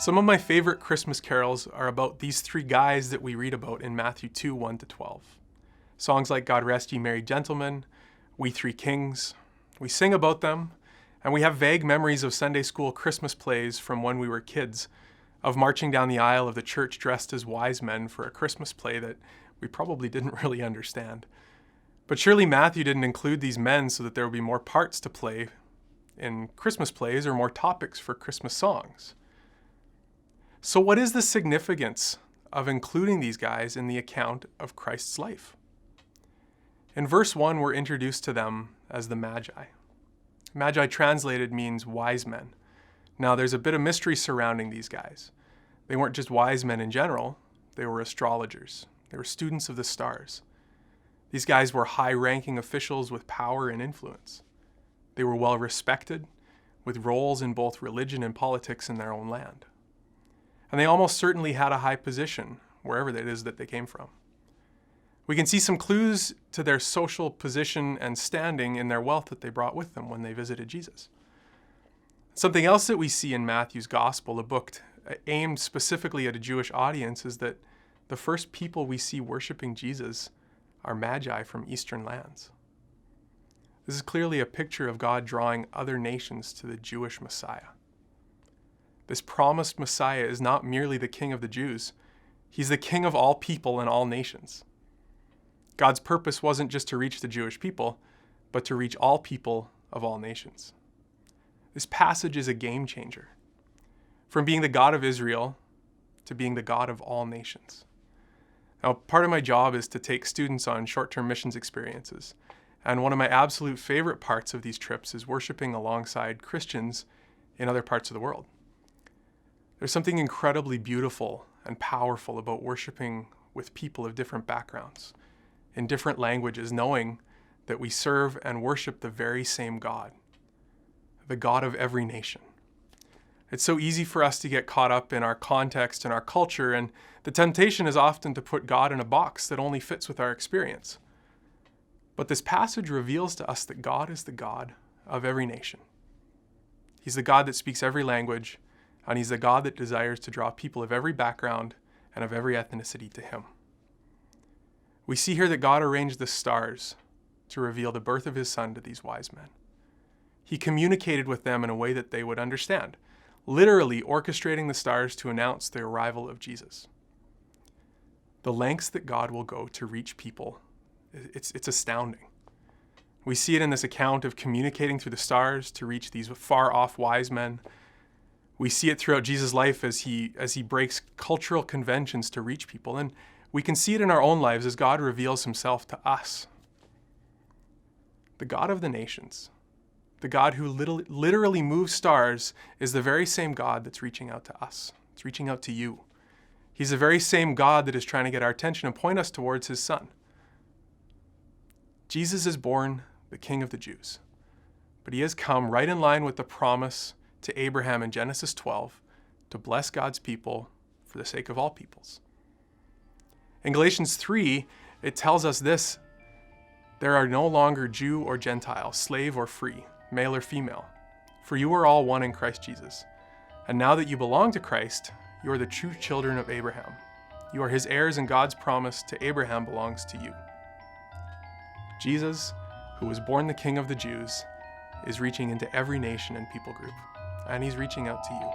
Some of my favorite Christmas carols are about these three guys that we read about in Matthew 2, 1-12. Songs like God Rest Ye Merry Gentlemen, We Three Kings. We sing about them, and we have vague memories of Sunday school Christmas plays from when we were kids, of marching down the aisle of the church dressed as wise men for a Christmas play that we probably didn't really understand. But surely Matthew didn't include these men so that there would be more parts to play in Christmas plays or more topics for Christmas songs. So what is the significance of including these guys in the account of Christ's life? In verse 1, we're introduced to them as the Magi. Magi translated means wise men. Now, there's a bit of mystery surrounding these guys. They weren't just wise men in general, they were astrologers. They were students of the stars. These guys were high-ranking officials with power and influence. They were well respected, with roles in both religion and politics in their own land. And they almost certainly had a high position, wherever it is that they came from. We can see some clues to their social position and standing in their wealth that they brought with them when they visited Jesus. Something else that we see in Matthew's Gospel, a book aimed specifically at a Jewish audience, is that the first people we see worshiping Jesus are Magi from Eastern lands. This is clearly a picture of God drawing other nations to the Jewish Messiah. This promised Messiah is not merely the King of the Jews. He's the King of all people and all nations. God's purpose wasn't just to reach the Jewish people, but to reach all people of all nations. This passage is a game changer. From being the God of Israel to being the God of all nations. Now, part of my job is to take students on short-term missions experiences. And one of my absolute favorite parts of these trips is worshiping alongside Christians in other parts of the world. There's something incredibly beautiful and powerful about worshiping with people of different backgrounds, in different languages, knowing that we serve and worship the very same God, the God of every nation. It's so easy for us to get caught up in our context and our culture, and the temptation is often to put God in a box that only fits with our experience. But this passage reveals to us that God is the God of every nation. He's the God that speaks every language, and he's the God that desires to draw people of every background and of every ethnicity to him. We see here that God arranged the stars to reveal the birth of his son to these wise men. He communicated with them in a way that they would understand, literally orchestrating the stars to announce the arrival of Jesus. The lengths that God will go to reach people, it's astounding. We see it in this account of communicating through the stars to reach these far-off wise men. We see it throughout Jesus' life as he breaks cultural conventions to reach people. And we can see it in our own lives as God reveals himself to us. The God of the nations, the God who literally moves stars, is the very same God that's reaching out to us. It's reaching out to you. He's the very same God that is trying to get our attention and point us towards his son. Jesus is born the King of the Jews, but he has come right in line with the promise to Abraham in Genesis 12 to bless God's people for the sake of all peoples. In Galatians 3, it tells us this: there are no longer Jew or Gentile, slave or free, male or female, for you are all one in Christ Jesus. And now that you belong to Christ, you are the true children of Abraham. You are his heirs, and God's promise to Abraham belongs to you. Jesus, who was born the King of the Jews, is reaching into every nation and people group, and he's reaching out to you.